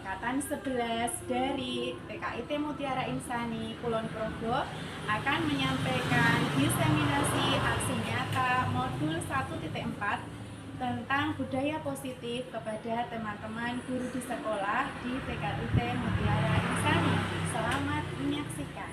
Angkatan 11 dari PKIT Mutiara Insani Kulon Progo akan menyampaikan diseminasi aksi nyata modul 1.4 tentang budaya positif kepada teman-teman guru di sekolah di PKIT Mutiara Insani. Selamat menyaksikan.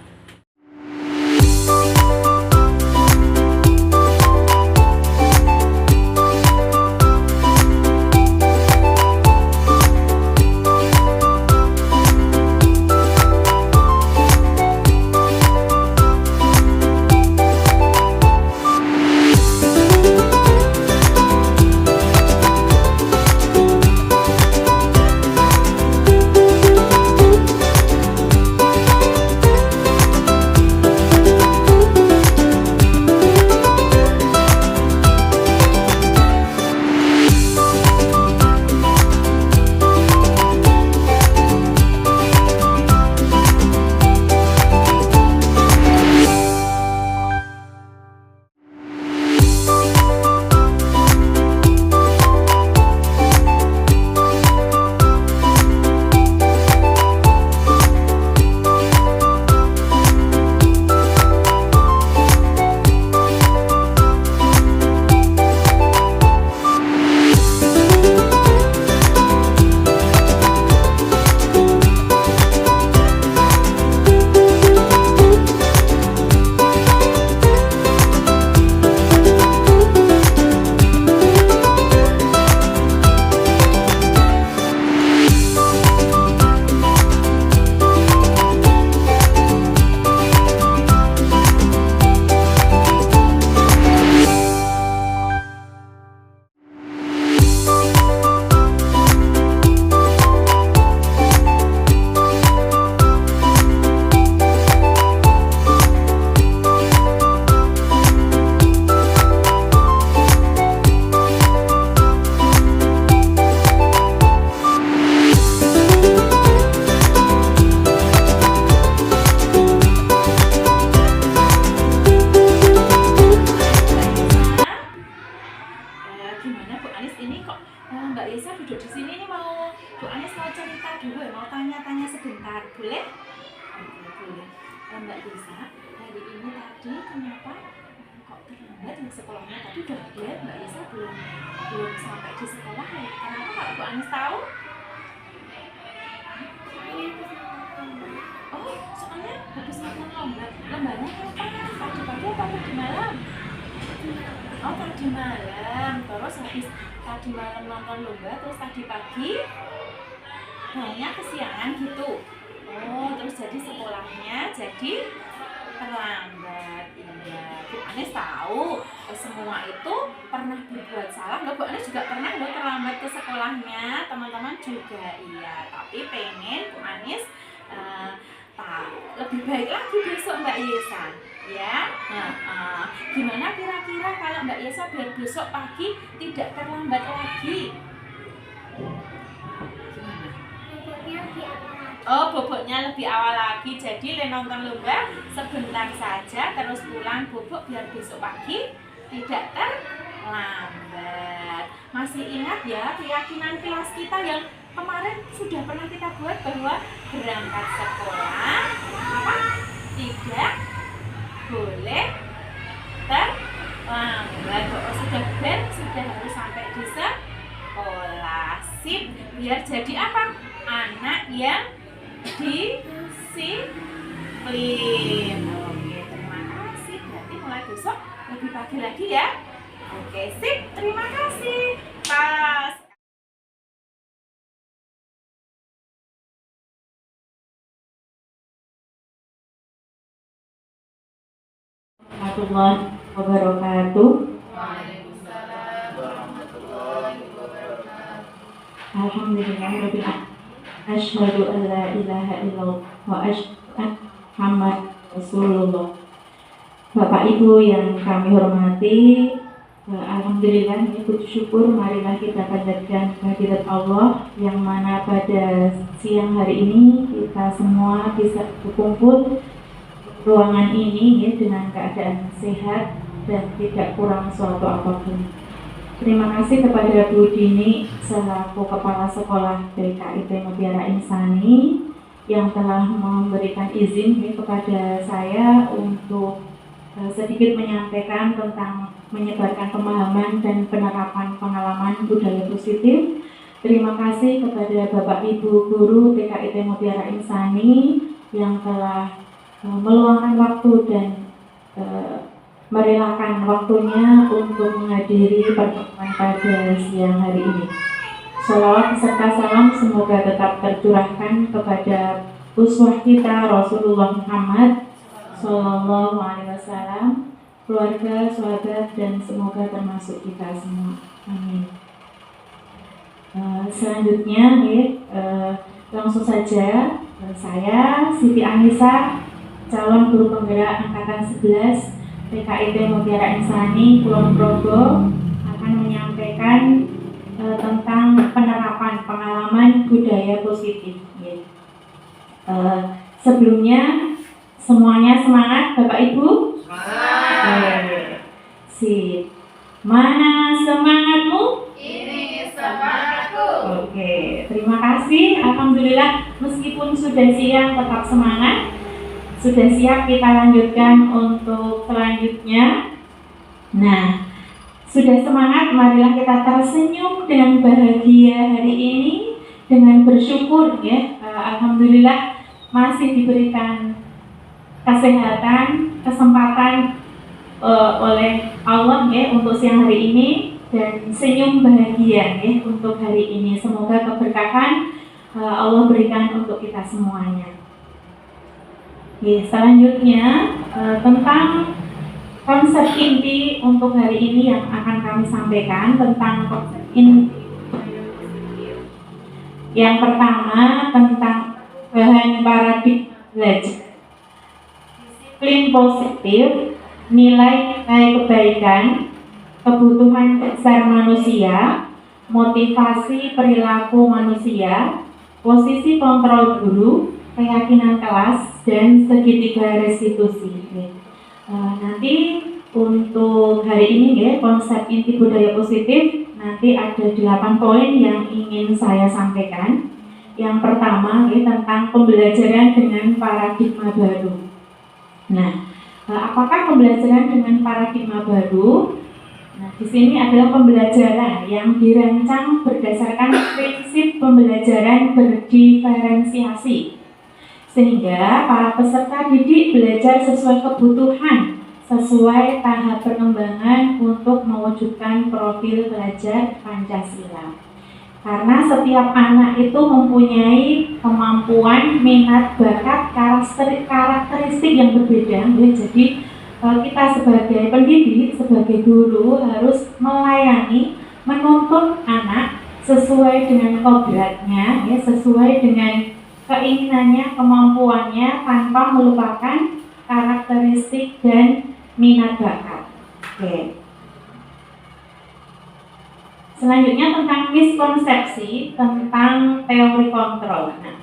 Gimana Bu Anis ini kok Mbak Yesa duduk di sini nih, mau Bu Anis mau cerita dulu ya, mau tanya-tanya sebentar, boleh? Boleh. Mbak Yesa, hari ini tadi kenapa kok terlambat di sekolahnya? Tadi udah lihat Mbak Yesa belum sampai di sekolah ya? Kenapa kalau Bu Anis tahu? Oh, soalnya habis nonton lomba. Lombanya kapan? Tadi pagi atau tadi malam? Oh, tadi malam. Terus habis tadi malam nonton lomba, terus tadi pagi banyak kesiangan gitu. Oh, terus jadi sekolahnya jadi terlambat. Iya, Bu Anis tahu semua itu pernah berbuat salah. Bu Anis juga pernah terlambat ke sekolahnya, teman-teman juga. Iya, tapi pengen Bu Anis lebih baik lagi besok Mbak Yesa, ya. Gimana kira-kira kalau Mbak Yesa biar besok pagi tidak terlambat lagi? Oh, boboknya lebih awal lagi. Jadi nonton lomba sebentar saja, terus pulang bobok biar besok pagi tidak terlambat. Masih ingat ya keyakinan kelas kita yang kemarin sudah pernah kita buat bahwa berangkat sekolah tidak boleh terlambat. Sudah harus sampai di sekolah. Sip, biar jadi apa? Anak yang disiplin. Oke, terima kasih. Berarti mulai besok lebih pagi lagi ya. Oke, sip. Terima kasih. Pas. Warahmatullahi wabarakatuh. Alhamdulillahirabbil alamin. Asyhadu an la ilaha illallah wa asyhadu anna Muhammadar Rasulullah. Bapak Ibu yang kami hormati, alhamdulillah, puji syukur marilah kita panjatkan kehadirat Allah yang mana pada siang hari ini kita semua bisa berkumpul ruangan ini ya, dengan keadaan sehat dan tidak kurang suatu apapun. Terima kasih kepada Bu Dini selaku Kepala Sekolah TKIP Mutiara Insani yang telah memberikan izin kepada saya untuk sedikit menyampaikan tentang menyebarkan pemahaman dan penerapan pengalaman budaya positif. Terima kasih kepada Bapak Ibu Guru TKIP Mutiara Insani yang telah meluangkan waktu dan merelakan waktunya untuk menghadiri pertemuan pada siang hari ini. Shalawat serta salam semoga tetap tercurahkan kepada uswah kita Rasulullah Muhammad Sallallahu Alaihi Wasallam, keluarga, sahabat, dan semoga termasuk kita semua. Amin. Selanjutnya, langsung saja saya Siti Anissa, calon guru penggerak angkatan 11 TKIP Mutiara Insani Kulon Progo, akan menyampaikan tentang penerapan pengalaman budaya positif. Sebelumnya semuanya semangat Bapak Ibu? Semangat. Sip. Mana semangatmu? Ini semangatku. Oke, terima kasih. Alhamdulillah meskipun sudah siang tetap semangat. Sudah siap, kita lanjutkan untuk selanjutnya. Nah, sudah semangat, marilah kita tersenyum dengan bahagia hari ini, dengan bersyukur ya. Alhamdulillah masih diberikan kesehatan, kesempatan oleh Allah ya untuk siang hari ini, dan senyum bahagia ya untuk hari ini. Semoga keberkahan Allah berikan untuk kita semuanya. Selanjutnya tentang konsep inti untuk hari ini yang akan kami sampaikan tentang konsep inti. Yang pertama tentang bahan paradigma belajar, disiplin positif, nilai-nilai kebaikan, kebutuhan dasar manusia, motivasi perilaku manusia, posisi kontrol guru, keyakinan kelas, dan segitiga restitusi. Nanti untuk hari ini ya, konsep inti budaya positif nanti ada 8 poin yang ingin saya sampaikan. Yang pertama ya, tentang pembelajaran dengan paradigma baru. Nah, apakah pembelajaran dengan paradigma baru? Nah, di sini adalah pembelajaran yang dirancang berdasarkan prinsip pembelajaran berdiferensiasi, sehingga para peserta didik belajar sesuai kebutuhan, sesuai tahap perkembangan untuk mewujudkan profil pelajar Pancasila. Karena setiap anak itu mempunyai kemampuan, minat, bakat, karakteristik yang berbeda. Jadi kita sebagai pendidik, sebagai guru harus melayani, menuntun anak sesuai dengan kodratnya, ya, sesuai dengan keinginannya, kemampuannya, tanpa melupakan karakteristik dan minat bakat. Oke. Selanjutnya tentang miskonsepsi tentang teori kontrol. Nah,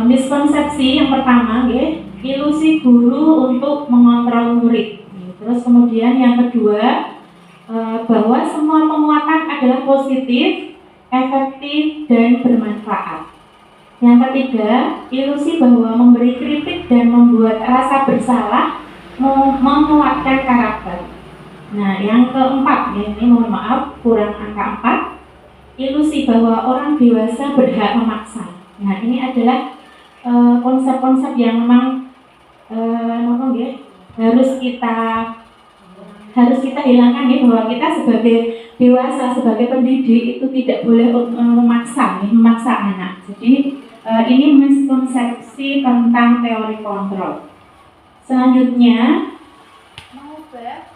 miskonsepsi yang pertama, ya, ilusi guru untuk mengontrol murid. Terus kemudian yang kedua, bahwa semua penguatan adalah positif, efektif, dan bermanfaat. Yang ketiga, ilusi bahwa memberi kritik dan membuat rasa bersalah menguatkan karakter. Nah, yang keempat, ya, ini mohon maaf kurang angka 4, ilusi bahwa orang dewasa berhak memaksa. Nah, ini adalah konsep-konsep yang memang harus kita hilangkan ya, bahwa kita sebagai dewasa, sebagai pendidik itu tidak boleh memaksa anak. Jadi ini miskonsepsi tentang teori kontrol. Selanjutnya,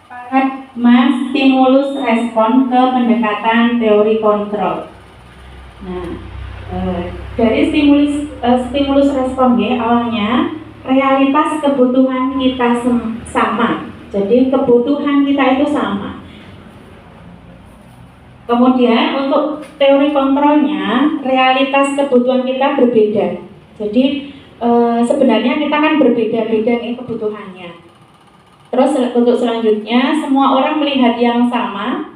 paradigma stimulus respon ke pendekatan teori kontrol. Nah, dari stimulus respon ya, awalnya realitas kebutuhan kita sama. Jadi kebutuhan kita itu sama. Kemudian untuk teori kontrolnya, realitas kebutuhan kita berbeda. Jadi sebenarnya kita kan berbeda-beda kebutuhannya. Terus untuk selanjutnya, semua orang melihat yang sama,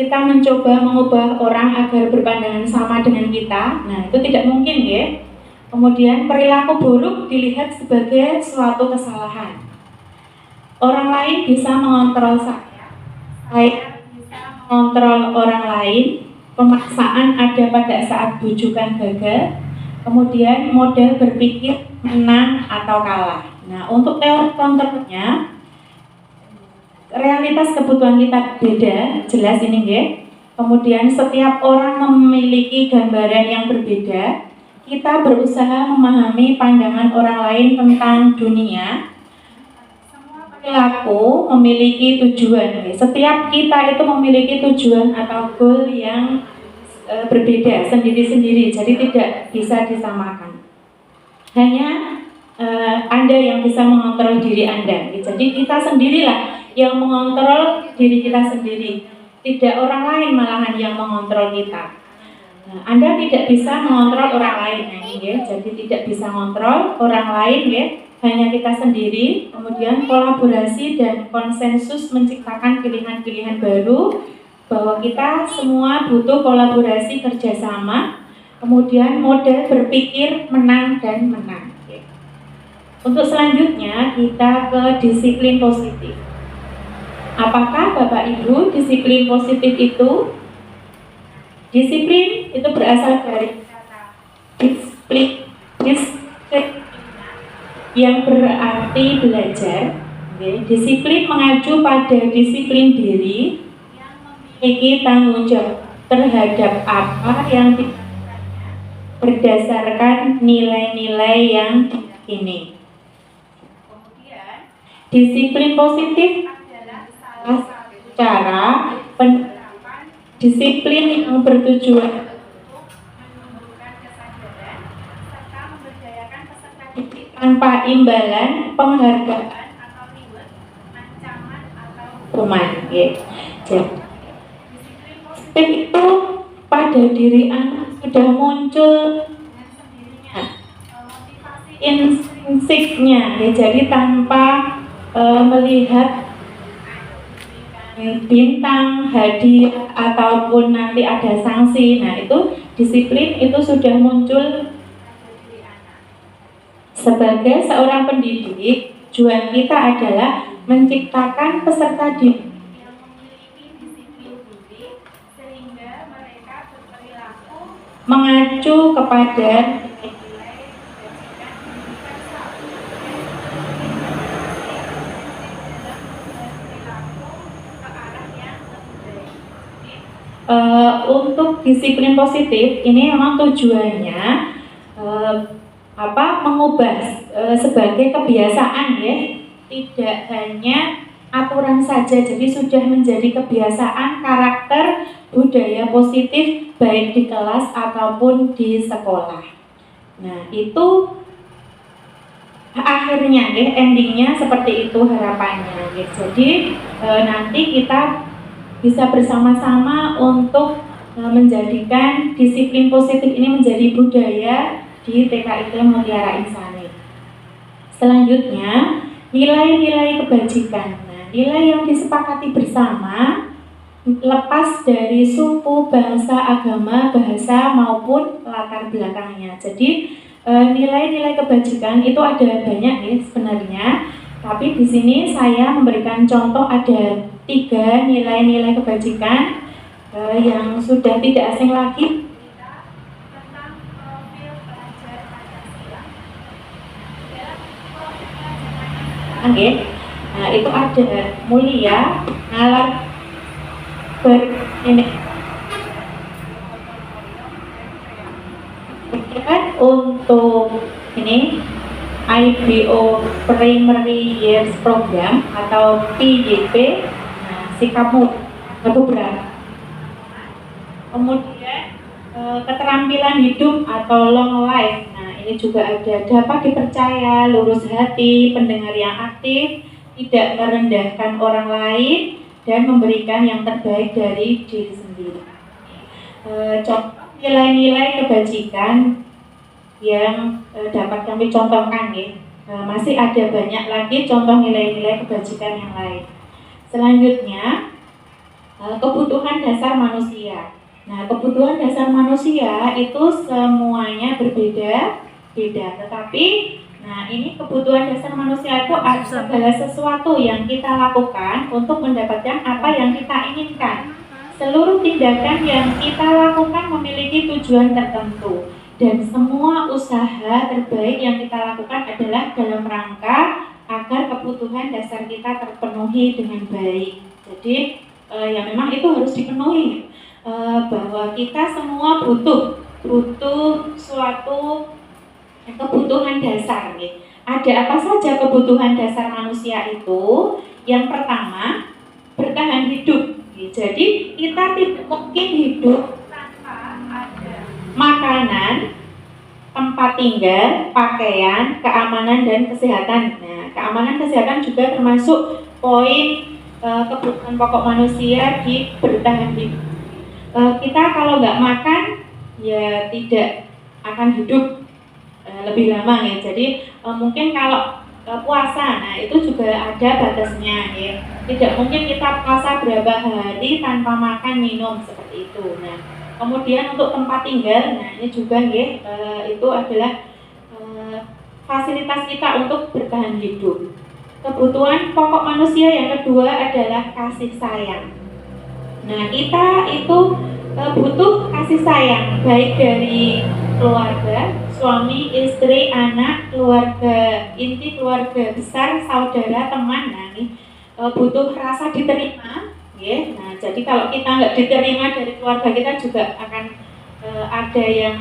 kita mencoba mengubah orang agar berpandangan sama dengan kita, nah itu tidak mungkin ya. Kemudian perilaku buruk dilihat sebagai suatu kesalahan. Orang lain bisa mengontrol saya bisa mengontrol orang lain. Pemaksaan ada pada saat bujukan gagal. Kemudian model berpikir menang atau kalah. Nah, untuk teori counternya, realitas kebutuhan kita beda, jelas ini ya. Kemudian setiap orang memiliki gambaran yang berbeda. Kita berusaha memahami pandangan orang lain tentang dunia. Semua perilaku memiliki tujuan. Setiap kita itu memiliki tujuan atau goal yang berbeda sendiri-sendiri, jadi tidak bisa disamakan. Hanya Anda yang bisa mengontrol diri Anda. Jadi kita sendirilah yang mengontrol diri kita sendiri, tidak orang lain malahan yang mengontrol kita. Nah, Anda tidak bisa mengontrol orang lain, ya. Jadi tidak bisa mengontrol orang lain, ya. Hanya kita sendiri. Kemudian kolaborasi dan konsensus menciptakan pilihan-pilihan baru, bahwa kita semua butuh kolaborasi kerjasama. Kemudian model berpikir menang dan menang. Untuk selanjutnya kita ke disiplin positif. Apakah Bapak Ibu disiplin positif itu? Disiplin itu berasal dari kata disiplin yang berarti belajar. Disiplin mengacu pada disiplin diri yang memiliki tanggung jawab terhadap apa yang berdasarkan nilai-nilai yang diyakini. Disiplin positif adalah salah satu cara penerapan disiplin yang bertujuan untuk menumbuhkan kesadaran serta memberdayakan peserta didik tanpa imbalan, penghargaan atau reward, ancaman atau hukuman. Jadi disiplin positif itu pada diri anak sudah muncul dengan sendirinya motivasi intrinsiknya, jadi tanpa melihat bintang, hadiah ataupun nanti ada sanksi. Nah, itu disiplin itu sudah muncul. Sebagai seorang pendidik, tujuan kita adalah menciptakan peserta didik yang memiliki disiplin diri sehingga mereka berperilaku mengacu kepada untuk disiplin positif ini memang tujuannya mengubah sebagai kebiasaan, ya, tidak hanya aturan saja. Jadi sudah menjadi kebiasaan, karakter, budaya positif baik di kelas ataupun di sekolah. Nah, itu akhirnya, ya, endingnya seperti itu harapannya, ya. Jadi nanti kita bisa bersama-sama untuk menjadikan disiplin positif ini menjadi budaya di TKIT Mutiara Insani. Selanjutnya, nilai-nilai kebajikan. Nah, nilai yang disepakati bersama lepas dari suku, bangsa, agama, bahasa maupun latar belakangnya. Jadi nilai-nilai kebajikan itu ada banyak, ya, sebenarnya. Tapi di sini saya memberikan contoh ada 3 nilai-nilai kebajikan yang sudah tidak asing lagi tentang profil pelajar Pancasila. Nah, itu ada mulia, nalar, ini. Untuk ini IBO Primary Years Program atau PYP, sikapmu itu berapa? Kemudian keterampilan hidup atau long life. Nah, ini juga ada dapat dipercaya, lurus hati, pendengar yang aktif, tidak merendahkan orang lain, dan memberikan yang terbaik dari diri sendiri. Contoh nilai-nilai kebajikan yang dapat kami contohkan, ya. Masih ada banyak lagi contoh nilai-nilai kebajikan yang lain. Selanjutnya, kebutuhan dasar manusia. Nah, kebutuhan dasar manusia itu semuanya berbeda-beda, tetapi nah ini kebutuhan dasar manusia itu ada segala sesuatu yang kita lakukan untuk mendapatkan apa yang kita inginkan. Seluruh tindakan yang kita lakukan memiliki tujuan tertentu, dan semua usaha terbaik yang kita lakukan adalah dalam rangka agar kebutuhan dasar kita terpenuhi dengan baik. Jadi ya memang itu harus dipenuhi, bahwa kita semua butuh suatu kebutuhan dasar. Ada apa saja kebutuhan dasar manusia itu? Yang pertama, bertahan hidup. Jadi kita tidak mungkin hidup tanpa ada makanan, tempat tinggal, pakaian, keamanan dan kesehatan. Nah, keamanan kesehatan juga termasuk poin kebutuhan pokok manusia di bertahan hidup. Kita kalau nggak makan ya tidak akan hidup lebih lama ya. Jadi mungkin kalau puasa, nah itu juga ada batasnya ya. Tidak mungkin kita puasa berapa hari tanpa makan minum seperti itu. Nah, kemudian untuk tempat tinggal, nah ini juga ya, itu adalah fasilitas kita untuk bertahan hidup. Kebutuhan pokok manusia yang kedua adalah kasih sayang. Nah, kita itu butuh kasih sayang baik dari keluarga, suami, istri, anak, keluarga inti, keluarga besar, saudara, teman. Nah, ini butuh rasa diterima, ya. Nah, jadi kalau kita nggak diterima dari keluarga kita juga akan ada yang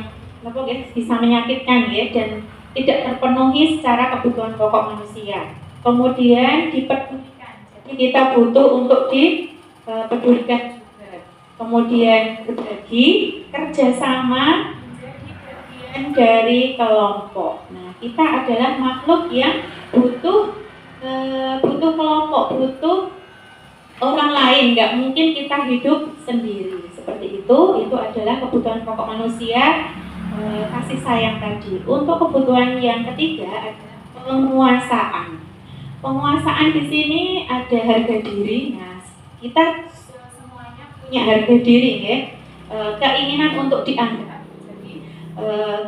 bisa menyakitkan, ya, dan tidak terpenuhi secara kebutuhan pokok manusia. Kemudian dipedulikan, jadi kita butuh untuk dipedulikan juga. Kemudian berbagi, kerjasama, menjadi bagian dari kelompok. Nah, kita adalah makhluk yang butuh kelompok, butuh orang lain. Nggak mungkin kita hidup sendiri. Seperti itu adalah kebutuhan pokok manusia, kasih sayang tadi. Untuk kebutuhan yang ketiga adalah penguasaan. Penguasaan di sini ada harga diri. Nah, kita semuanya punya harga diri, ya. Keinginan untuk dianggap. Jadi,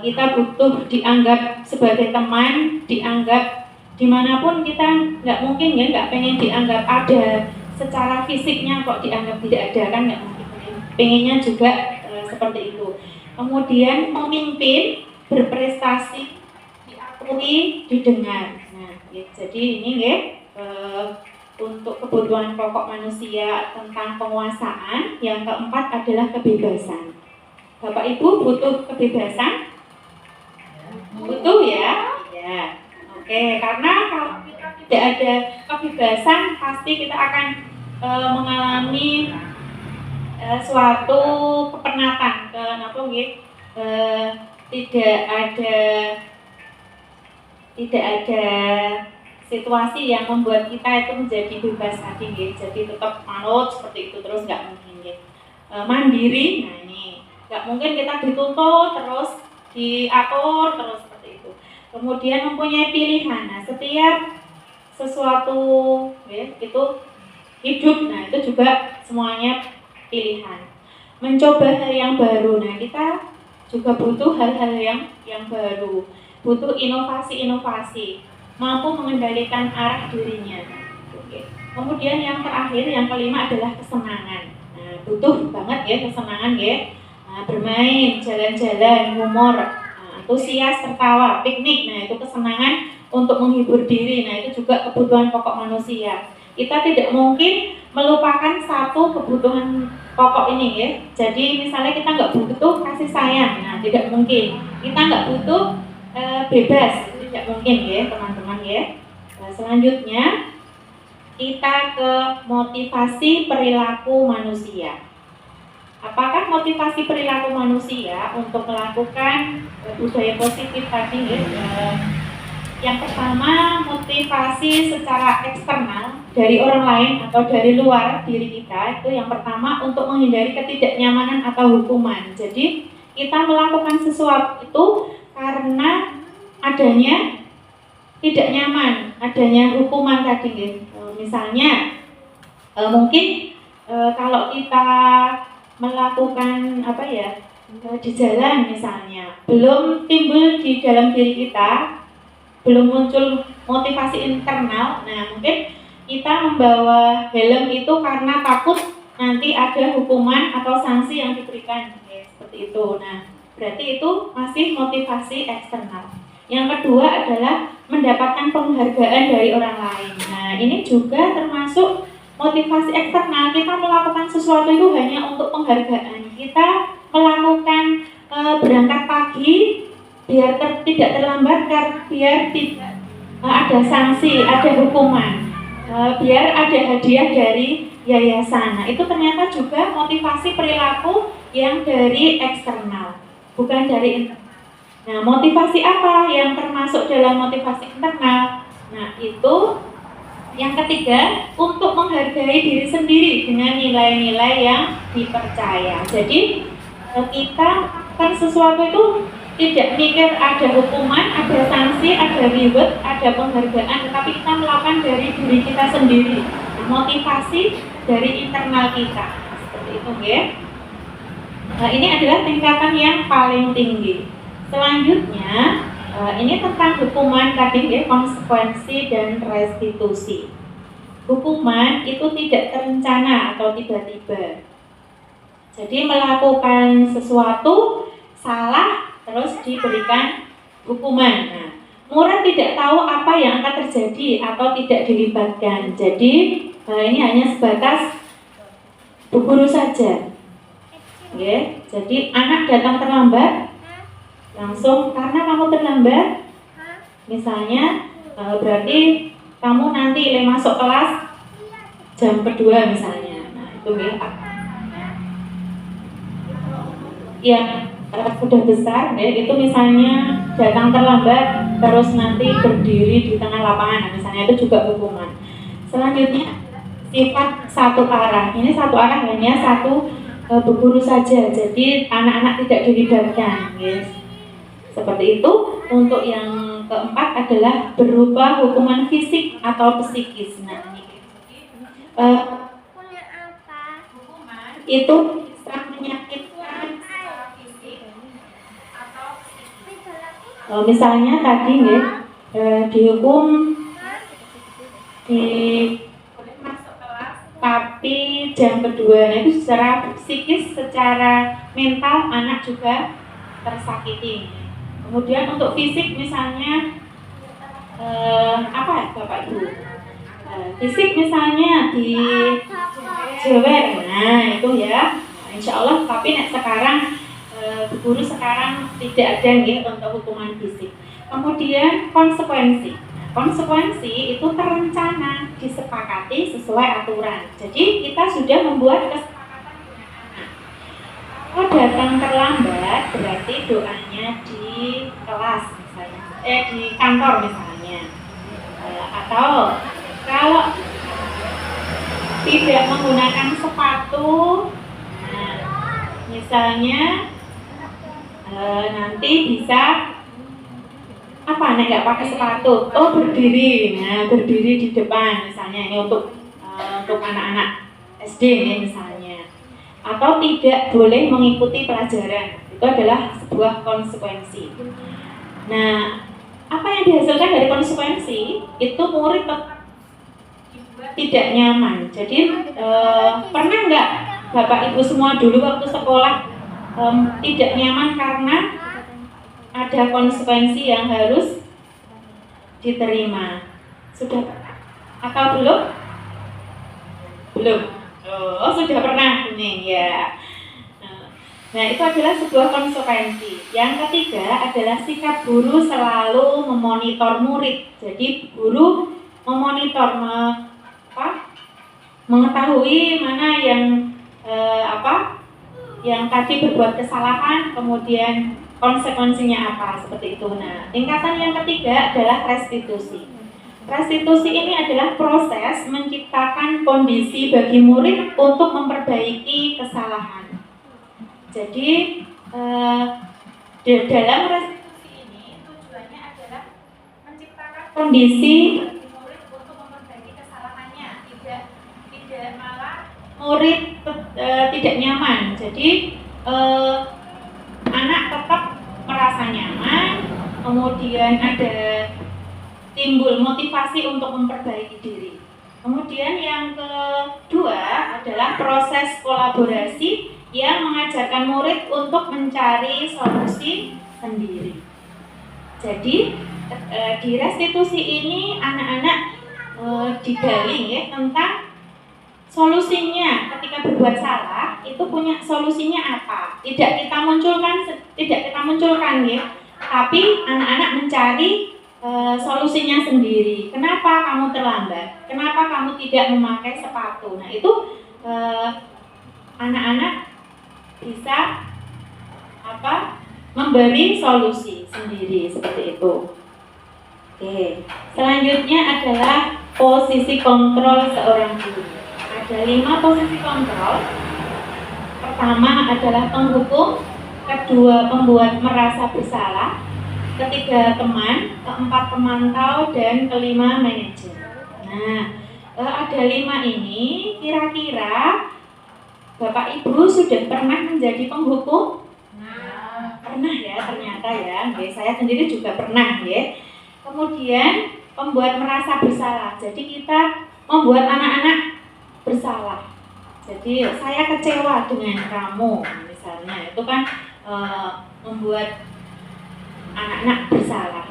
kita butuh dianggap sebagai teman, dianggap dimanapun. Kita nggak mungkin ya nggak pengen dianggap ada secara fisiknya kok dianggap tidak ada, kan nggak mungkin. Pengennya juga seperti itu. Kemudian memimpin, berprestasi, diakui, didengar. Nah, ya, jadi ini ya untuk kebutuhan pokok manusia tentang penguasaan. Yang keempat adalah kebebasan. Bapak Ibu butuh kebebasan? Butuh ya? Ya. Oke, karena kalau kita tidak ada kebebasan pasti kita akan mengalami suatu kepenatan, tidak ada situasi yang membuat kita itu menjadi bebas hati, ya. Jadi tetap manut seperti itu terus, nggak mungkin, ya. Mandiri, nah ini nggak mungkin kita dituntut terus, diatur terus seperti itu. Kemudian mempunyai pilihan. Nah, setiap sesuatu, ya, itu hidup, nah itu juga semuanya pilihan. Mencoba hal yang baru. Nah, kita juga butuh hal-hal yang baru, butuh inovasi-inovasi, mampu mengendalikan arah dirinya. Oke. Kemudian yang terakhir, yang kelima adalah kesenangan. Nah, butuh banget ya kesenangan, ya. Nah, bermain, jalan-jalan, humor, antusias, tertawa, piknik. Nah, itu kesenangan untuk menghibur diri. Nah, itu juga kebutuhan pokok manusia. Kita tidak mungkin melupakan satu kebutuhan pokok ini, ya. Jadi misalnya kita nggak butuh kasih sayang, nah tidak mungkin. Kita nggak butuh bebas, tidak mungkin, ya teman-teman, ya. Nah, selanjutnya kita ke motivasi perilaku manusia. Apakah motivasi perilaku manusia untuk melakukan budaya positif tadi, ya? Yang pertama, motivasi secara eksternal dari orang lain atau dari luar diri kita. Itu yang pertama, untuk menghindari ketidaknyamanan atau hukuman. Jadi kita melakukan sesuatu itu karena adanya tidak nyaman, adanya hukuman tadi, ya. Misalnya mungkin kalau kita melakukan di jalan misalnya, belum timbul di dalam diri kita, belum muncul motivasi internal, nah mungkin kita membawa helm itu karena takut nanti ada hukuman atau sanksi yang diberikan, seperti itu. Nah, berarti itu masih motivasi eksternal. Yang kedua adalah mendapatkan penghargaan dari orang lain. Nah, ini juga termasuk motivasi eksternal. Kita melakukan sesuatu itu hanya untuk penghargaan. Kita melakukan berangkat pagi biar tidak terlambat, biar tidak ada sanksi, ada hukuman, biar ada hadiah dari yayasan. Nah, itu ternyata juga motivasi perilaku yang dari eksternal, bukan dari internal. Nah, motivasi apa yang termasuk dalam motivasi internal? Nah, itu yang ketiga, untuk menghargai diri sendiri dengan nilai-nilai yang dipercaya. Jadi, kita melakukan sesuatu itu tidak mikir ada hukuman, ada sanksi, ada reward, ada penghargaan, tetapi kita melakukan dari diri kita sendiri. Motivasi dari internal kita. Seperti itu, ya. Nah, ini adalah tingkatan yang paling tinggi. Selanjutnya, ini tentang hukuman tadi, ya, konsekuensi dan restitusi. Hukuman itu tidak terencana atau tiba-tiba. Jadi melakukan sesuatu salah terus diberikan hukuman. Nah, murid tidak tahu apa yang akan terjadi atau tidak dilibatkan. Jadi ini hanya sebatas bu guru saja. Ya, jadi anak datang terlambat, langsung karena kamu terlambat, misalnya berarti kamu nanti masuk kelas jam kedua misalnya. Nah, itu ya sudah besar, ya, itu misalnya datang terlambat terus nanti berdiri di tengah lapangan, misalnya, itu juga hukuman. Selanjutnya sifat satu arah. Ini satu arah hanya satu bu guru saja, jadi anak-anak tidak dilibatkan, yes. Seperti itu. Untuk yang keempat adalah berupa hukuman fisik atau psikis. Nah, hukuman itu bisa menyakitkan secara fisik atau psikis. Misalnya tadi, ya, dihukum boleh masuk kelas tapi jam kedua. Nah, itu secara psikis, secara mental anak juga tersakiti. Kemudian untuk fisik misalnya Bapak Ibu? Fisik misalnya di jewer. Nah, itu ya. Insya Allah, tapi sekarang guru sekarang tidak ada, ya, untuk hukuman fisik. Kemudian konsekuensi. Konsekuensi itu terencana, disepakati sesuai aturan. Jadi kita sudah membuat kesepakatan. Kalau datang terlambat berarti doanya di kelas misalnya, di kantor misalnya, atau kalau tidak menggunakan sepatu, nah, misalnya nanti bisa nggak pakai sepatu, berdiri. Nah, berdiri di depan misalnya, ini untuk anak-anak SD ini misalnya, atau tidak boleh mengikuti pelajaran. Itu adalah sebuah konsekuensi. Nah, apa yang dihasilkan dari konsekuensi itu murid tetap tidak nyaman. Jadi pernah nggak Bapak Ibu semua dulu waktu sekolah tidak nyaman karena ada konsekuensi yang harus diterima? Sudah pernah atau belum? Belum. Oh, sudah pernah ini, ya. Nah, itu adalah sebuah konsekuensi. Yang ketiga adalah sikap guru selalu memonitor murid. Jadi guru memonitor, mengetahui mana yang yang tadi berbuat kesalahan, kemudian konsekuensinya apa, seperti itu. Nah, tingkatan yang ketiga adalah restitusi. Restitusi ini adalah proses menciptakan kondisi bagi murid untuk memperbaiki kesalahan. Jadi dalam restitusi ini tujuannya adalah menciptakan kondisi bagi murid untuk memperbaiki kesalahannya, tidak malah murid tidak nyaman. Jadi anak tetap merasa nyaman, kemudian ada timbul motivasi untuk memperbaiki diri. Kemudian yang kedua adalah proses kolaborasi yang mengajarkan murid untuk mencari solusi sendiri. Jadi di restitusi ini anak-anak digali ya, tentang solusinya ketika berbuat salah itu punya solusinya apa. Tidak kita munculkan ya, tapi anak-anak mencari solusinya sendiri. Kenapa kamu terlambat? Kenapa kamu tidak memakai sepatu? Nah itu anak-anak bisa memberi solusi sendiri seperti itu. Oke, selanjutnya adalah posisi kontrol seorang guru. Ada 5 posisi kontrol. Pertama adalah penghukum, kedua pembuat merasa bersalah, ketiga teman, keempat pemantau, dan kelima manajer. Nah, ada 5 ini, kira-kira Bapak Ibu sudah pernah menjadi penghukum? Pernah ya, ternyata ya. Saya sendiri juga pernah ya. Kemudian pembuat merasa bersalah. Jadi kita membuat anak-anak bersalah. Jadi saya kecewa dengan kamu, misalnya itu kan membuat anak-anak bersalah.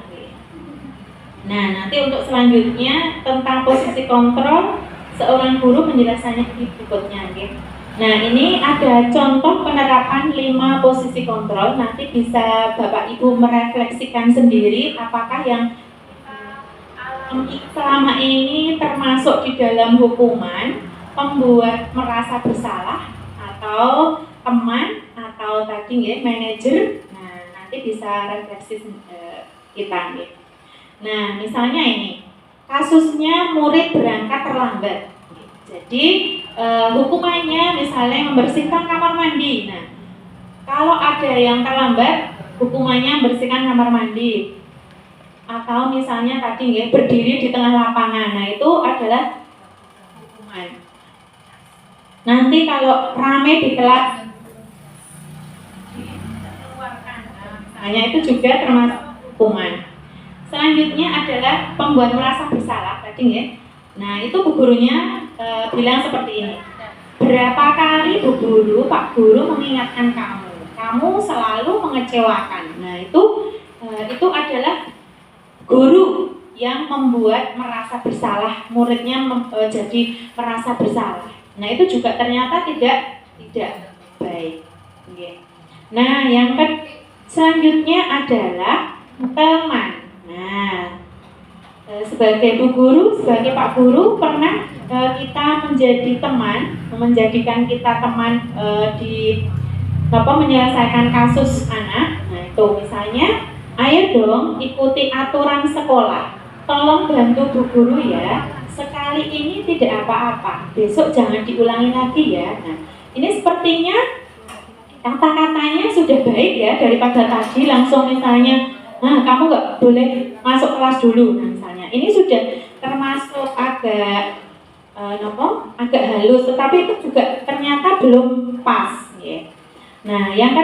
Nah, nanti untuk selanjutnya tentang posisi kontrol seorang guru penjelasannya berikutnya. Nah, ini ada contoh penerapan 5 posisi kontrol. Nanti bisa Bapak Ibu merefleksikan sendiri apakah yang selama ini termasuk di dalam hukuman, pembuat merasa bersalah, atau teman, atau tadi ya manajer. Nah, nanti bisa refleksi kita ya. Nah, misalnya ini kasusnya murid berangkat terlambat. Jadi hukumannya misalnya membersihkan kamar mandi. Nah, kalau ada yang terlambat, hukumannya membersihkan kamar mandi. Atau misalnya tadi ya berdiri di tengah lapangan. Nah, itu adalah hukuman. Nanti kalau ramai di kelas dikeluarkan, misalnya itu juga termasuk hukuman. Selanjutnya adalah pembuat merasa bersalah tadi ya. Nah, itu bu gurunya bilang seperti ini. Berapa kali bu guru, Pak Guru mengingatkan kamu selalu mengecewakan. Nah, itu adalah guru yang membuat merasa bersalah, muridnya jadi merasa bersalah. Nah, itu juga ternyata tidak baik. Nah, yang selanjutnya adalah teman. Nah, sebagai bu guru, sebagai Pak Guru, pernah kita menjadi teman, menjadikan kita teman di menyelesaikan kasus anak. Nah, itu misalnya, ayo dong ikuti aturan sekolah. Tolong bantu bu guru ya. Sekali ini tidak apa-apa. Besok jangan diulangi lagi ya. Nah, ini sepertinya kata-katanya sudah baik ya, daripada tadi langsung misalnya, nah kamu nggak boleh masuk kelas dulu. Nah, misalnya ini sudah termasuk agak halus, tetapi itu juga ternyata belum pas ya. Nah, yang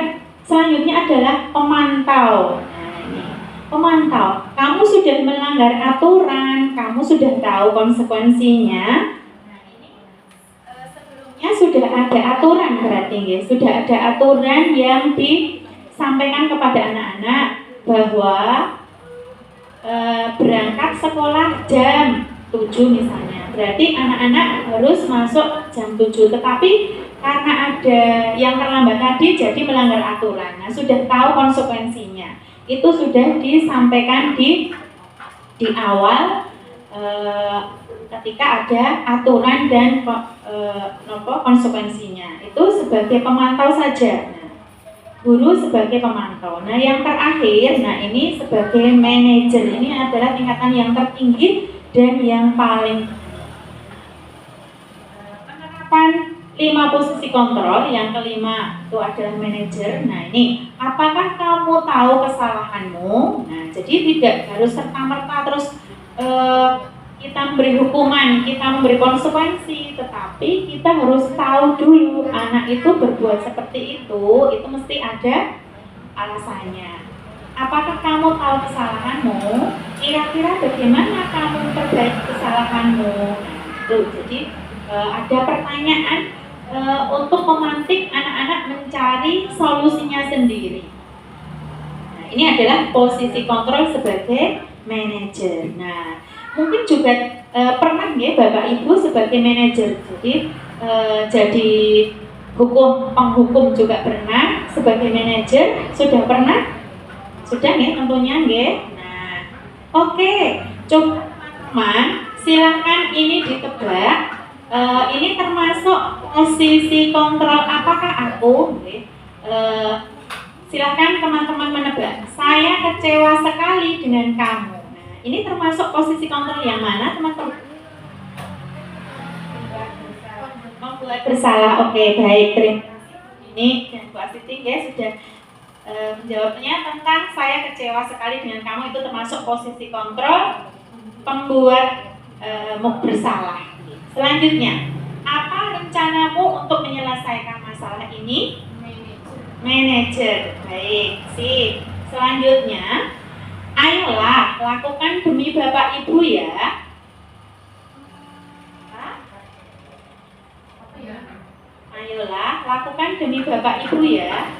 selanjutnya adalah pemantau. Nah, ini pemantau, kamu sudah melanggar aturan, kamu sudah tahu konsekuensinya. Nah, ini sebelumnya sudah ada aturan berarti ya, sudah ada aturan yang disampaikan kepada anak-anak bahwa berangkat sekolah jam 7 misalnya. Berarti anak-anak harus masuk jam 7, tetapi karena ada yang terlambat tadi jadi melanggar aturan. Nah, sudah tahu konsekuensinya. Itu sudah disampaikan di awal ketika ada aturan dan konsekuensinya. Itu sebagai pemantau saja. Nah, guru sebagai pemantau. Nah, yang terakhir, nah ini sebagai manajer. Ini adalah tingkatan yang tertinggi dan yang paling penerapan 5 posisi kontrol. Yang kelima itu adalah manajer. Nah, ini apakah kamu tahu kesalahanmu? Nah, jadi tidak harus serta-merta terus kita memberi hukuman, kita memberi konsekuensi, tetapi kita harus tahu dulu anak itu berbuat seperti itu mesti ada alasannya. Apakah kamu tahu kesalahanmu? Kira-kira bagaimana kamu memperbaiki kesalahanmu? Tuh, jadi ada pertanyaan untuk memantik anak-anak mencari solusinya sendiri. Nah, ini adalah posisi kontrol sebagai manajer. Nah, mungkin juga pernah ya Bapak Ibu sebagai manajer, jadi penghukum juga pernah, sebagai manajer sudah pernah? Sudah ya tentunya ya. Nah, oke, coba teman, silakan ini ditebak. Ini termasuk posisi kontrol apakah aku? Silakan teman-teman menebak. Saya kecewa sekali dengan kamu. Nah, ini termasuk posisi kontrol yang mana teman-teman? Membuat bersalah. Oke, baik. Terima kasih. Ini dan Bu Asiti ya sudah menjawabnya tentang saya kecewa sekali dengan kamu, itu termasuk posisi kontrol pembuat bersalah. Selanjutnya, apa rencanamu untuk menyelesaikan masalah ini? Manajer. Baik, sip. Selanjutnya, ayolah lakukan demi Bapak Ibu ya. Ayolah lakukan demi Bapak Ibu ya.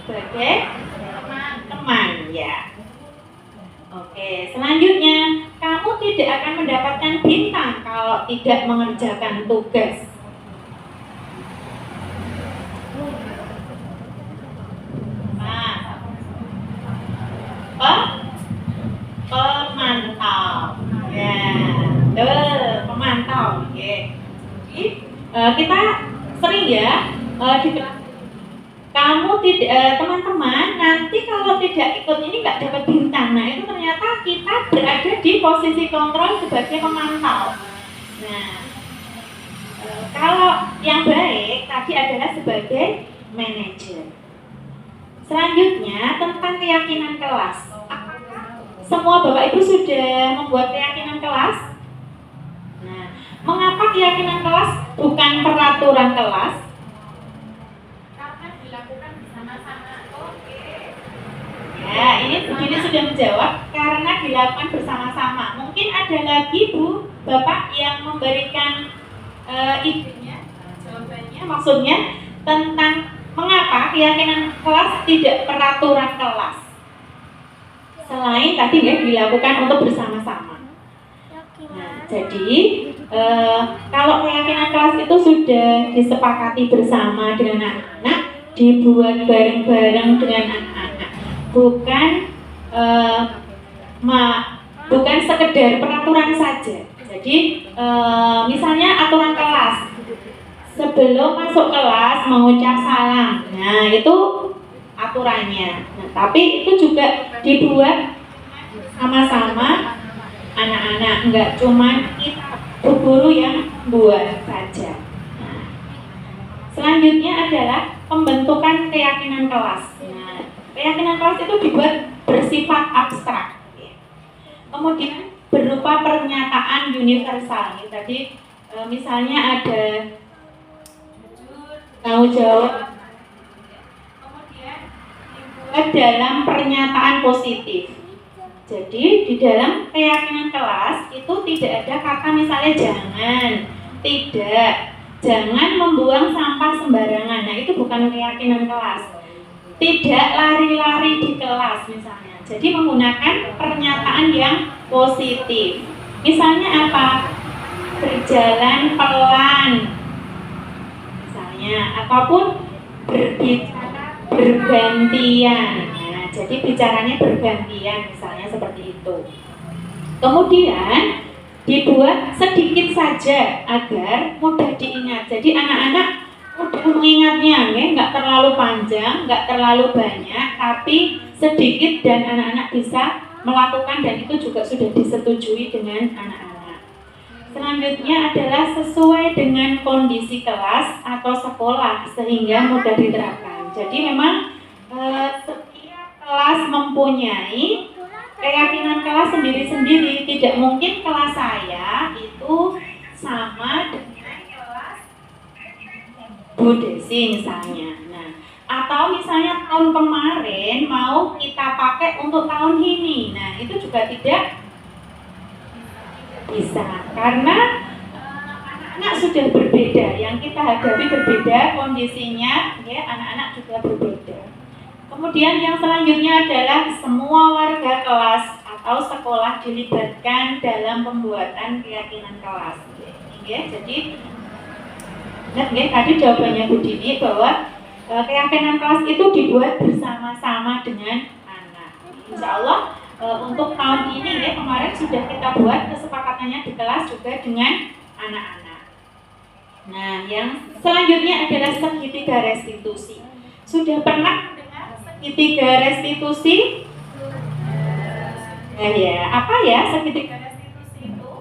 Sebagai teman ya. Oke, selanjutnya kamu tidak akan mendapatkan bintang kalau tidak mengerjakan tugas. Pemantau ya, pemantau oke. Jadi kita sering ya di kamu tidak teman-teman nanti kalau tidak ikut ini nggak dapat bintang. Nah itu ternyata kita berada di posisi kontrol sebagai pemantau. Nah kalau yang baik tadi adalah sebagai manajer. Selanjutnya tentang keyakinan kelas. Semua Bapak Ibu sudah membuat keyakinan kelas? Nah, mengapa keyakinan kelas bukan peraturan kelas? Karena dilakukan bersama-sama. Oke. Ya, ini sudah menjawab karena dilakukan bersama-sama. Mungkin ada lagi Bu, Bapak yang memberikan idenya, jawabannya, maksudnya tentang mengapa keyakinan kelas tidak peraturan kelas? Selain tadi ya dilakukan untuk bersama-sama. Nah, jadi kalau keyakinan kelas itu sudah disepakati bersama dengan anak-anak, dibuat bareng-bareng dengan anak-anak, bukan sekedar peraturan saja. Jadi misalnya aturan kelas, sebelum masuk kelas mengucap salam. Nah itu aturannya. Nah, tapi itu juga dibuat sama-sama anak-anak, enggak cuma kita guru yang buat saja. Nah, selanjutnya adalah pembentukan keyakinan kelas. Nah, keyakinan kelas itu dibuat bersifat abstrak. Kemudian berupa pernyataan universal. Tadi misalnya ada tanggung jawab. Dalam pernyataan positif. Jadi di dalam keyakinan kelas itu tidak ada kata misalnya jangan, tidak, jangan membuang sampah sembarangan. Nah itu bukan keyakinan kelas. Tidak lari-lari di kelas misalnya. Jadi menggunakan pernyataan yang positif. Misalnya apa? Berjalan pelan. Misalnya ataupun berbicara bergantian. Nah, jadi bicaranya bergantian misalnya seperti itu. Kemudian dibuat sedikit saja agar mudah diingat. Jadi anak-anak mudah mengingatnya, ya, nggak terlalu panjang, nggak terlalu banyak, tapi sedikit dan anak-anak bisa melakukan dan itu juga sudah disetujui dengan anak-anak. Selanjutnya adalah sesuai dengan kondisi kelas atau sekolah sehingga mudah diterapkan. Jadi memang setiap kelas mempunyai keyakinan kelas sendiri-sendiri. Tidak mungkin kelas saya itu sama dengan kelas Bu Desi misalnya. Nah, atau misalnya tahun kemarin mau kita pakai untuk tahun ini. Nah, itu juga tidak bisa karena anak-anak sudah berbeda, yang kita hadapi berbeda kondisinya, ya, anak-anak juga berbeda. Kemudian yang selanjutnya adalah semua warga kelas atau sekolah dilibatkan dalam pembuatan keyakinan kelas. Ya, jadi ingat ya, tadi jawabannya Bu Dini bahwa keyakinan kelas itu dibuat bersama-sama dengan anak. Insya Allah untuk tahun ini ya, kemarin sudah kita buat kesepakatannya di kelas juga dengan anak-anak. Nah, yang selanjutnya adalah segitiga restitusi. Sudah pernah mendengar segitiga restitusi? Ya, apa ya segitiga restitusi itu?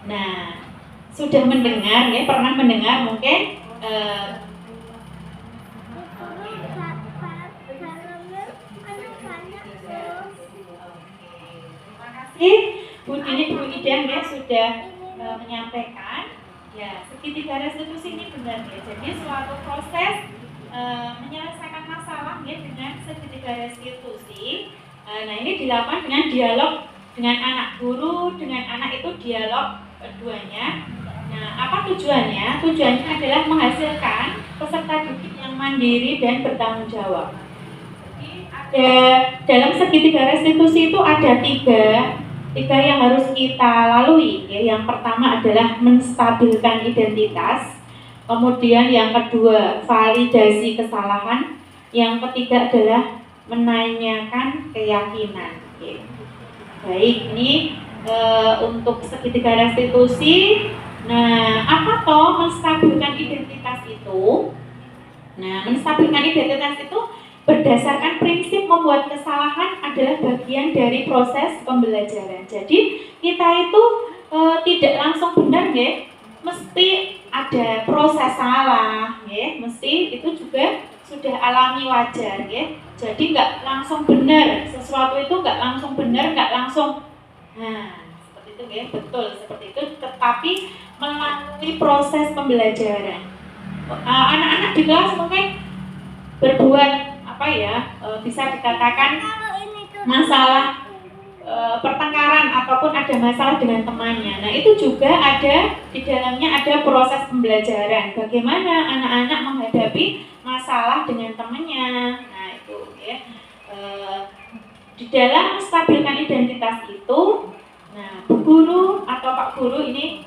Nah, sudah mendengar ya, pernah mendengar mungkin Bu Dini, Bu Idan ya sudah menyampaikan ya segitiga restitusi ini benar ya. Jadi suatu proses menyelesaikan masalah ya dengan segitiga restitusi. Nah, ini dilakukan dengan dialog dengan anak, guru dengan anak itu dialog keduanya. Nah, apa tujuannya? Tujuannya adalah menghasilkan peserta didik yang mandiri dan bertanggung jawab. Jadi ada dalam segitiga restitusi itu ada tiga yang harus kita lalui ya. Yang pertama adalah menstabilkan identitas, kemudian yang kedua validasi kesalahan, yang ketiga adalah menanyakan keyakinan. Oke. Baik, ini untuk segitiga restitusi. Nah, apa toh menstabilkan identitas itu? Nah, menstabilkan identitas itu berdasarkan prinsip membuat kesalahan adalah bagian dari proses pembelajaran. Jadi kita itu tidak langsung benar ya, mesti ada proses salah ya, mesti itu juga sudah alami wajar ya. Jadi nggak langsung benar, sesuatu itu nggak langsung benar, nggak langsung seperti itu ya, betul seperti itu, tetapi melalui proses pembelajaran. Anak-anak di kelas mungkin berbuat apa ya, bisa dikatakan masalah pertengkaran ataupun ada masalah dengan temannya. Nah, itu juga ada di dalamnya ada proses pembelajaran. Bagaimana anak-anak menghadapi masalah dengan temannya. Nah, itu ya. Di dalam menstabilkan identitas itu, nah, Bu Guru atau Pak Guru ini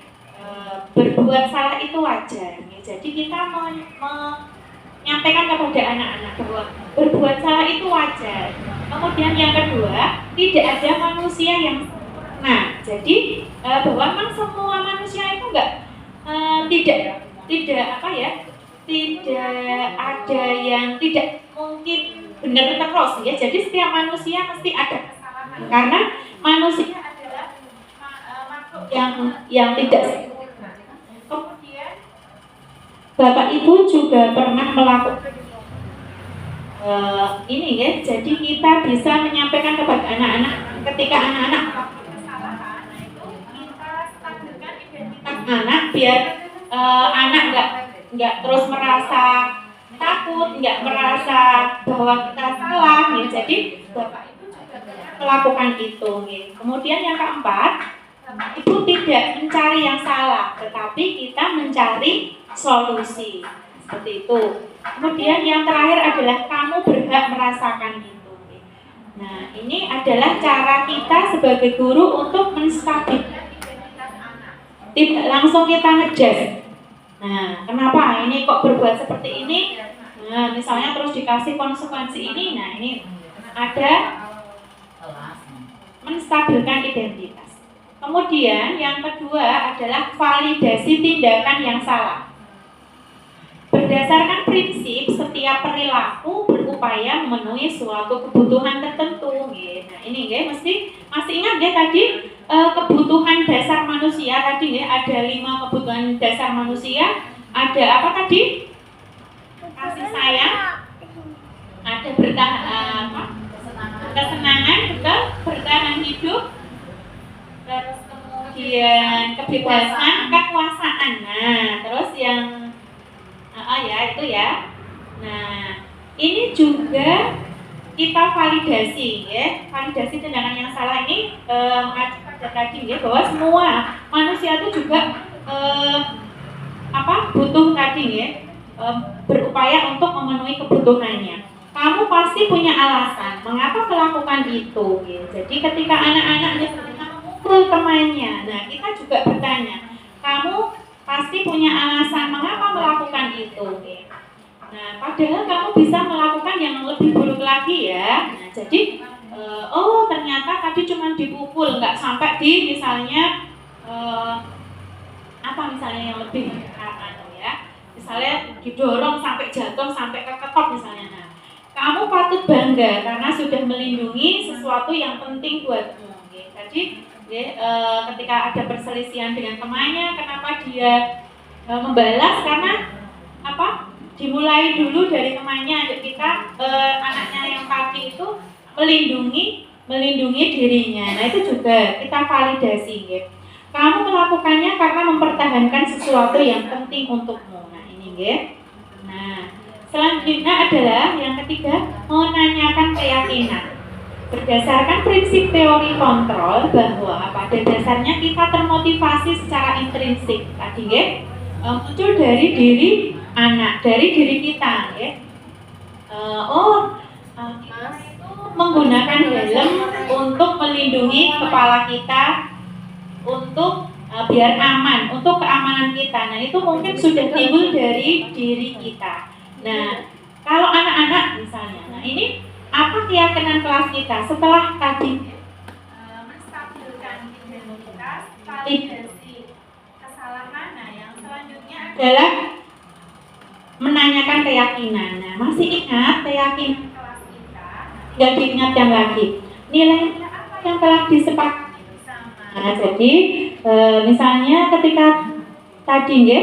berbuat salah itu wajar. Ya. Jadi kita menyampaikan kepada anak-anak bahwa berbuat salah itu wajar. Kemudian yang kedua, tidak ada manusia yang sempurna. Jadi bahwa memang semua manusia itu tidak apa ya, tidak ada yang tidak mungkin benar terus ya. Jadi setiap manusia mesti ada kesalahan karena manusia adalah makhluk yang tidak sempurna. Kemudian Bapak Ibu juga pernah melakukan ini ya, jadi kita bisa menyampaikan kepada anak-anak ketika anak-anak melakukan kesalahan. Nah, itu kita stabilkan identitas anak biar anak nggak terus merasa takut, nggak merasa bahwa kita salah ya. Jadi Bapak Ibu juga melakukan itu ya. Kemudian yang keempat, Bapak Ibu tidak mencari yang salah, tetapi kita mencari solusi. Seperti itu. Kemudian yang terakhir adalah kamu berhak merasakan itu. Nah, ini adalah cara kita sebagai guru untuk menstabilkan identitas anak. Tidak langsung kita ngejudge. Nah, kenapa ini kok berbuat seperti ini? Nah, misalnya terus dikasih konsekuensi ini. Nah, ini ada menstabilkan identitas. Kemudian yang kedua adalah validasi tindakan yang salah. Berdasarkan prinsip setiap perilaku berupaya memenuhi suatu kebutuhan tertentu. Nah, ini ya, masih ingat ya tadi kebutuhan dasar manusia tadi ya, ada 5 kebutuhan dasar manusia. Ada apa tadi? Kasih sayang, kemudian kebebasan, kekuasaan. Nah, terus yang ya itu ya. Nah, ini juga kita validasi ya. Validasi tindakan yang salah ini mengacu pada tadi ya, bahwa semua manusia itu juga butuh tadi ya, berupaya untuk memenuhi kebutuhannya. Kamu pasti punya alasan mengapa melakukan itu ya. Jadi ketika anak-anaknya memukul temannya, nah kita juga bertanya, kamu pasti punya alasan mengapa melakukan itu ya. Nah, padahal kamu bisa melakukan yang lebih buruk lagi ya. Nah, jadi ternyata tadi cuma dipukul, nggak sampai di misalnya misalnya yang lebih ya. Misalnya didorong sampai jatuh, sampai keketok misalnya. Nah, kamu patut bangga karena sudah melindungi sesuatu yang penting buatmu. Ya. Jadi ketika ada perselisihan dengan temannya, kenapa dia membalas? Karena dimulai dulu dari temannya. Kita anaknya yang tadi itu melindungi dirinya. Nah, itu juga kita validasi ya. Kamu melakukannya karena mempertahankan sesuatu yang penting untukmu. Nah, ini ya. Nah, selanjutnya adalah yang ketiga, menanyakan keyakinan. Berdasarkan prinsip teori kontrol bahwa pada dasarnya kita termotivasi secara intrinsik tadi ya, muncul dari diri anak, dari diri kita ya. Kita itu menggunakan helm untuk melindungi kepala kita, untuk biar aman, untuk keamanan kita. Nah, itu mungkin sudah timbul dari diri kita. Nah, kalau anak-anak misalnya, nah ini apa keyakinan kelas kita setelah tadi menstabilkan identitas, validasi kesalahan. Nah, yang selanjutnya adalah menanyakan keyakinan. Nah, masih ingat keyakinan kelas kita? Tinggal diingatkan lagi. Nilainya apa yang telah disepakati bersama? Nah, jadi misalnya ketika tadi ya,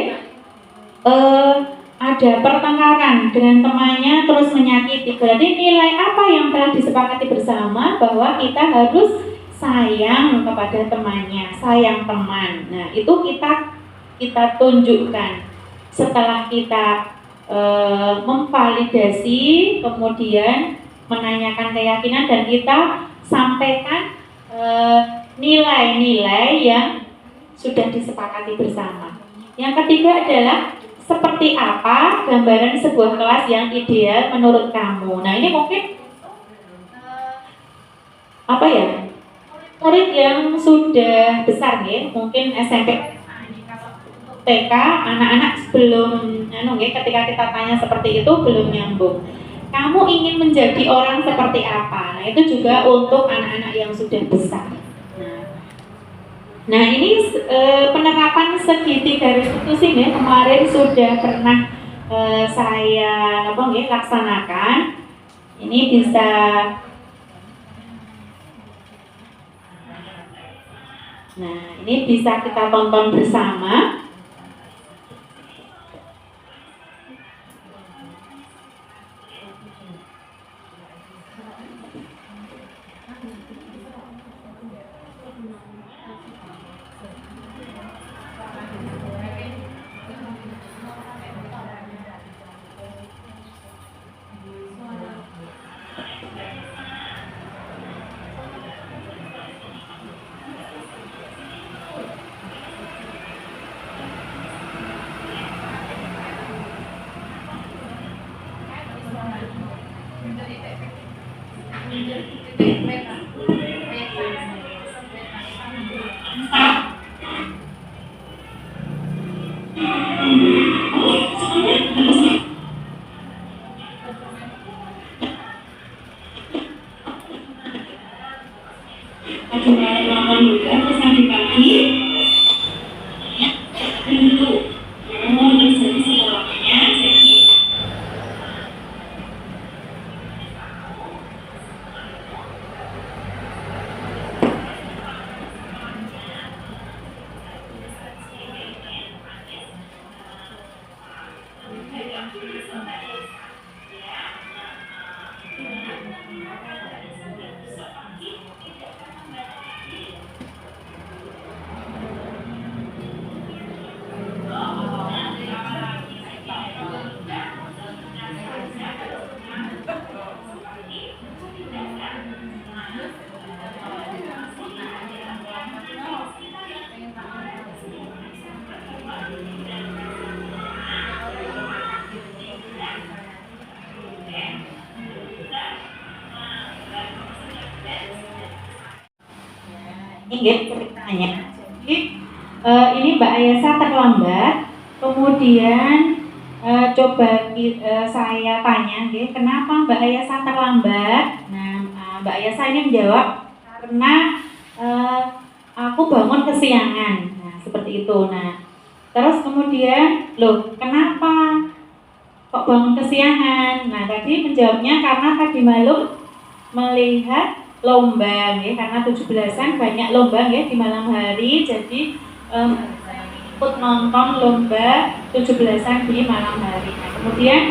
ada pertengkaran dengan temannya terus menyakiti, berarti nilai apa yang telah disepakati bersama bahwa kita harus sayang kepada temannya, sayang teman. Nah, itu kita tunjukkan setelah kita memvalidasi, kemudian menanyakan keyakinan, dan kita sampaikan nilai-nilai yang sudah disepakati bersama. Yang ketiga adalah seperti apa gambaran sebuah kelas yang ideal menurut kamu. Nah, ini mungkin murid yang sudah besar ya, mungkin SMP, TK, anak-anak belum ketika kita tanya seperti itu belum nyambung. Kamu ingin menjadi orang seperti apa? Nah, itu juga untuk anak-anak yang sudah besar. Nah, ini penerapan segitiga restitusi nih kemarin sudah pernah saya laksanakan. Ini bisa kita tonton bersama. ini ceritanya. Jadi ini Mbak Ayasa terlambat, kemudian saya tanya, kenapa Mbak Ayasa terlambat? Nah, Mbak Ayasa ini menjawab karena aku bangun kesiangan. Nah, seperti itu. Nah, terus kemudian, loh, kenapa kok bangun kesiangan? Nah, tadi menjawabnya karena tadi malam melihat lomba, karena 17-an banyak lomba di malam hari, jadi ikut nonton lomba 17-an di malam hari. Nah, kemudian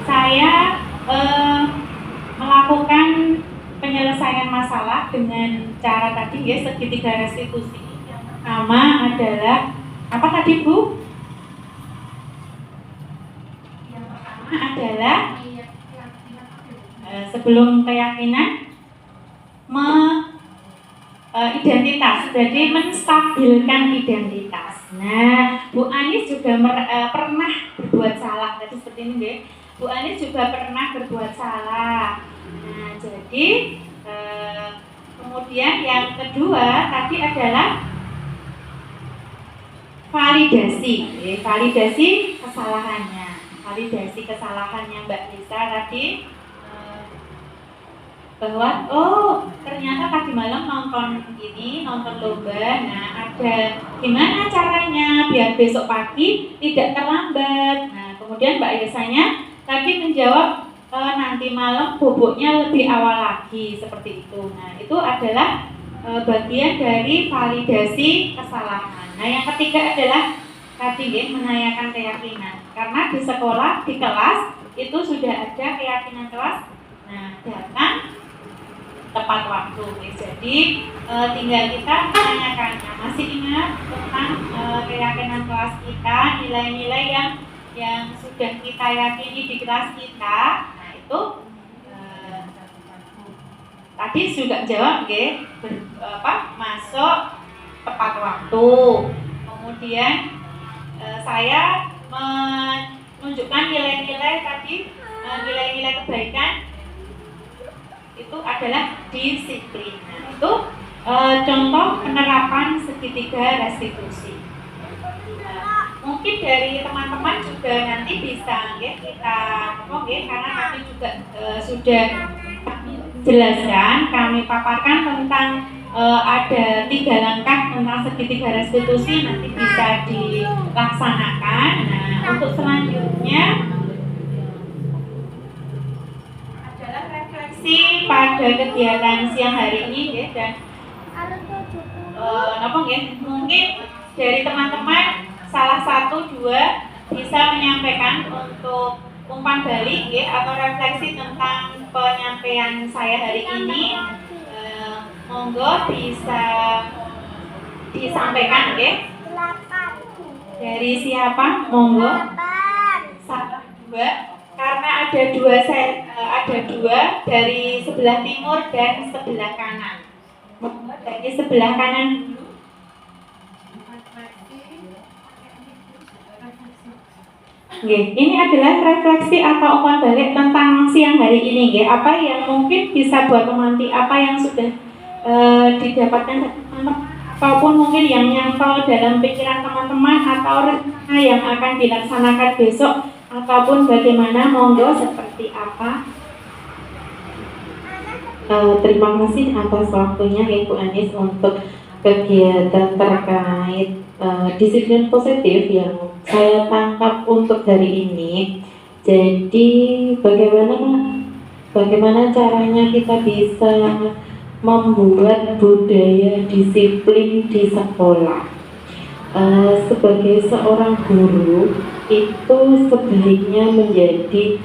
saya melakukan penyelesaian masalah dengan cara tadi segitiga restitusi. Yang pertama adalah apa tadi Bu? Yang pertama adalah sebelum keyakinan identitas, jadi menstabilkan identitas. Nah, Bu Anis juga pernah berbuat salah tadi seperti ini, Bu Anis juga pernah berbuat salah. Nah, jadi kemudian yang kedua tadi adalah validasi kesalahannya, Mbak Lisa tadi. Bahwa ternyata tadi malam nonton lomba. Nah, ada gimana caranya biar besok pagi tidak terlambat. Nah, kemudian Mbak Yesanya tadi menjawab nanti malam boboknya lebih awal lagi, seperti itu. Nah, itu adalah bagian dari validasi kesalahan. Nah, yang ketiga adalah tadi menanyakan keyakinan, karena di sekolah, di kelas itu sudah ada keyakinan kelas. Nah, datang tepat waktu, jadi tinggal kita menanyakannya. Masih ingat tentang keyakinan kelas kita, nilai-nilai yang sudah kita yakini di kelas kita. Nah, itu tadi juga jawab masuk tepat waktu. Kemudian saya menunjukkan nilai-nilai tadi, nilai-nilai kebaikan itu adalah disiplin. Nah, itu contoh penerapan segitiga restitusi. Mungkin dari teman-teman juga nanti bisa kita ngomong karena kami juga sudah jelaskan, kami paparkan tentang ada 3 langkah tentang segitiga restitusi, nanti bisa dilaksanakan. Nah, untuk selanjutnya pada kegiatan siang hari ini dan mungkin dari teman-teman salah 1-2 bisa menyampaikan untuk umpan balik atau refleksi tentang penyampaian saya hari ini. Monggo bisa disampaikan dari siapa? Monggo. 1-2. Karena ada dua dari sebelah timur dan sebelah kanan. Dari sebelah kanan dulu. Ini adalah refleksi atau umpan balik tentang siang hari ini. Apa yang mungkin bisa buat pemanti, apa yang sudah didapatkan ataupun mungkin yang nyantol dalam pikiran teman-teman atau rencana yang akan dilaksanakan besok, ataupun bagaimana, monggo seperti apa. Terima kasih atas waktunya Ibu Anis untuk kegiatan terkait disiplin positif yang saya tangkap untuk hari ini. Jadi bagaimana caranya kita bisa membuat budaya disiplin di sekolah. Sebagai seorang guru itu sebaiknya menjadi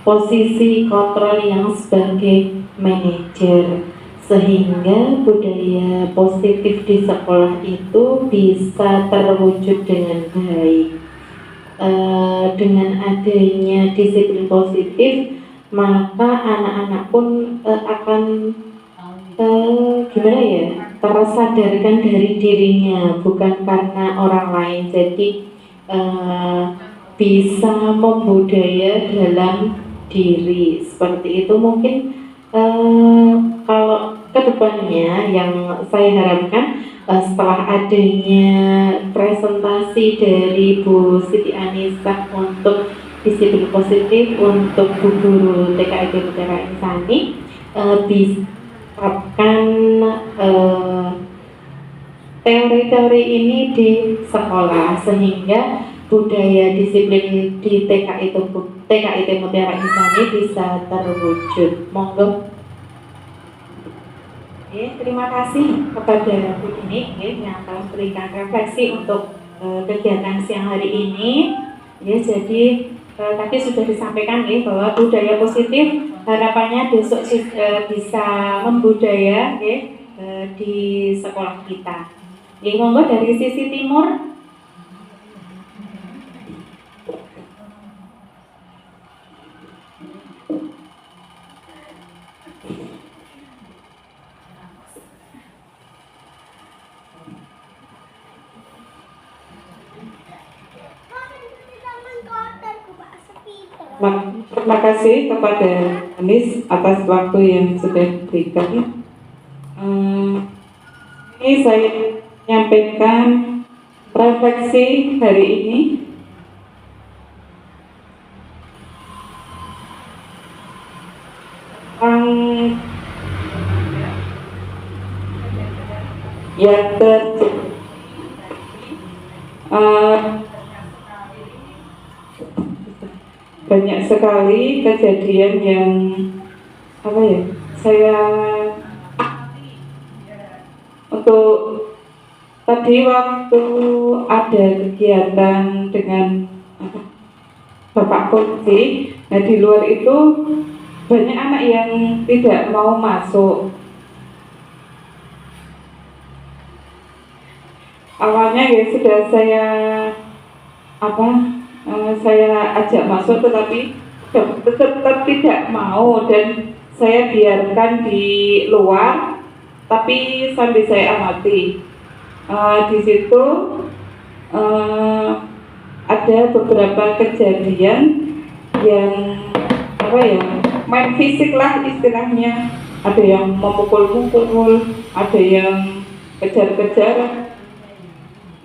posisi kontrol yang sebagai manajer, sehingga budaya positif di sekolah itu bisa terwujud dengan baik. Dengan adanya disiplin positif, maka anak-anak pun akan tersadarkan dari dirinya, bukan karena orang lain. Jadi bisa membudaya dalam diri, seperti itu. Mungkin kalau kedepannya yang saya harapkan setelah adanya presentasi dari Bu Siti Anissa untuk disiplin positif untuk Bu Guru TKIP Mutiara Insani, diterapkan teori-teori ini di sekolah sehingga budaya disiplin di TKIP Mutiara Insani bisa terwujud. Monggo. Terima kasih kepada Bu Dini yang telah memberikan refleksi untuk kegiatan siang hari ini. Jadi tadi sudah disampaikan bahwa budaya positif harapannya besok bisa membudaya di sekolah kita. Monggo dari sisi timur. Terima kasih kepada Anis atas waktu yang sudah diberikan. Ini saya menyampaikan refleksi hari ini tentang yang banyak sekali kejadian yang saya untuk tadi waktu ada kegiatan dengan Bapak Kunci, nah di luar itu banyak anak yang tidak mau masuk. Awalnya sudah saya ajak masuk, tetapi tetap tidak mau dan saya biarkan di luar, tapi sambil saya amati di situ ada beberapa kejadian yang main fisik lah istilahnya, ada yang memukul-mukul, ada yang kejar-kejar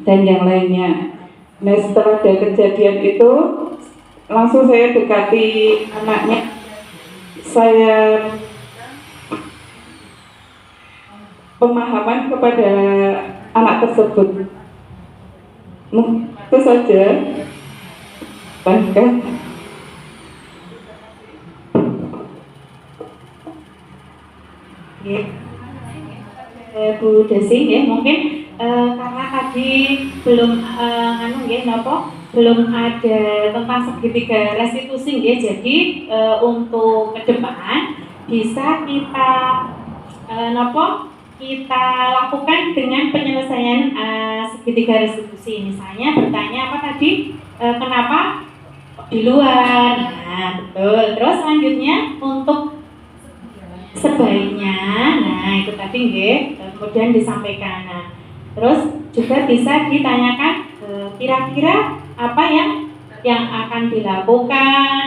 dan yang lainnya. Nah, setelah ada kejadian itu, langsung saya dekati anaknya. Saya pemahaman kepada anak tersebut. Itu saja. Bahkan Bu Desi mungkin karena tadi belum belum ada tentang segitiga restitusi jadi untuk ke depan bisa kita kita lakukan dengan penyelesaian segitiga restitusi. Misalnya bertanya apa tadi, kenapa di luar, nah betul. Terus selanjutnya untuk sebaiknya, nah itu tadi kemudian disampaikan. Nah, terus juga bisa ditanyakan kira-kira apa yang akan dilakukan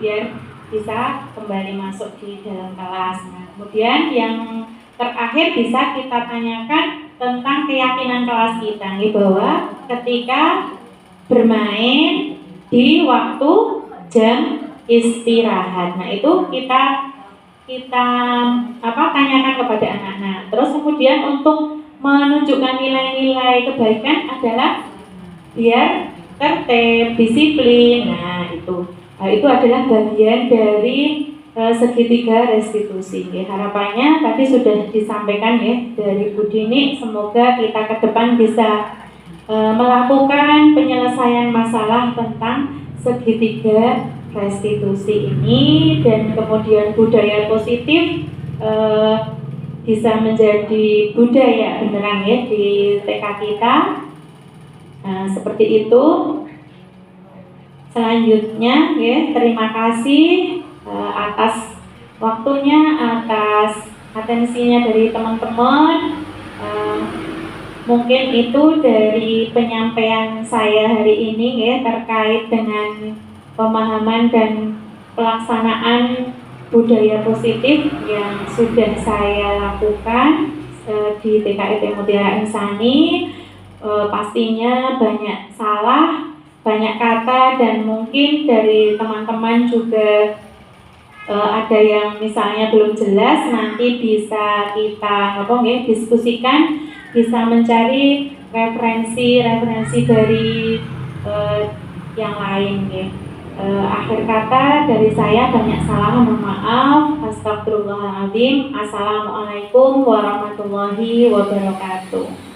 biar bisa kembali masuk di dalam kelas. Nah, kemudian yang terakhir bisa kita tanyakan tentang keyakinan kelas kita bahwa ketika bermain di waktu jam istirahat, nah itu kita tanyakan kepada anak-anak. Terus kemudian untuk menunjukkan nilai-nilai kebaikan adalah biar tertib, disiplin. Nah itu adalah bagian dari segitiga restitusi. Harapannya tadi sudah disampaikan dari Bu Dini. Semoga kita ke depan bisa melakukan penyelesaian masalah tentang segitiga restitusi ini, dan kemudian budaya positif bisa menjadi budaya beneran di TK kita. Seperti itu. Selanjutnya terima kasih atas waktunya, atas atensinya dari teman-teman. Mungkin itu dari penyampaian saya hari ini terkait dengan pemahaman dan pelaksanaan budaya positif yang sudah saya lakukan di TKIP Mutiara Insani. Pastinya banyak salah, banyak kata, dan mungkin dari teman-teman juga ada yang misalnya belum jelas, nanti bisa kita diskusikan, bisa mencari referensi dari yang lain ya. Akhir kata dari saya, banyak salah, mohon maaf. Astagfirullahaladzim. Assalamualaikum warahmatullahi wabarakatuh.